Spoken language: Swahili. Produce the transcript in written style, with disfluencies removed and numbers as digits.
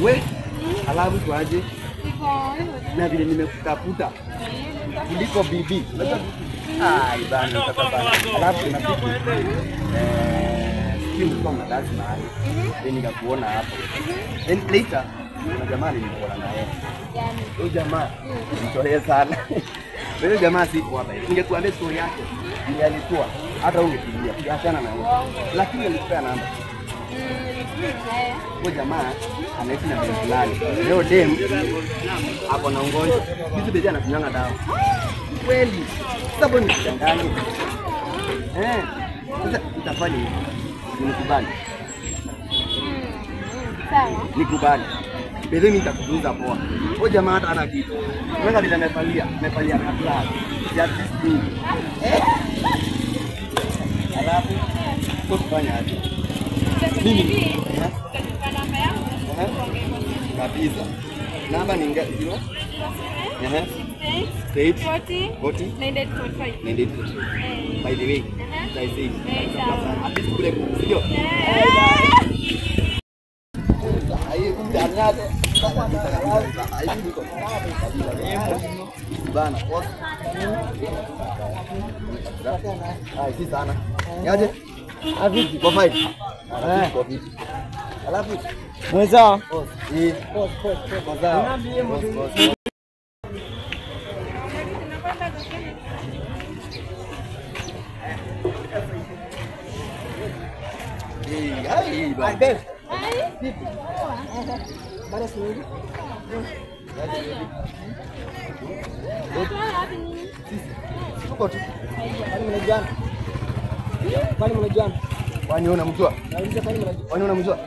Wewe alafu kwaje? Na vile nimekutafuta kuliko bibi. Ibana utakapata. Alafu tunapiki simu kama lazima hali. Then nikakuona hapo. Then later kuna jamaa nilikuwa naye. Huyo jamaa mtolee sana. Wewe jamaa siku hapa. Ningekuambia story yake. Ndiye alikuwa hata ungepigia. Kiachana na wewe. Lakini alikupea namba. Huyo jamaa anaishi na mtu fulani. Leo dem hapo na ugonjwa. Hizi beja anakunyanga dawa. Kweli. Sababu ni kidanganya. Sasa utafanya hivi. Nikubali. Sawa. Nikubali. Bebe mimi nitakuuza poa. Huyo jamaa hata ana kitu. Mwenga bila amefalia kabla. Ya this. Alafu kufanya aje? Mimi kabisa. Namba ni ngapi? 40 9845. By the way, I say this kule sio. Bana, si sana. Yaje? Aviji kwa fight. Alafu mweza Kwani unamjua? Kwani unamjua? Kwani unamjua?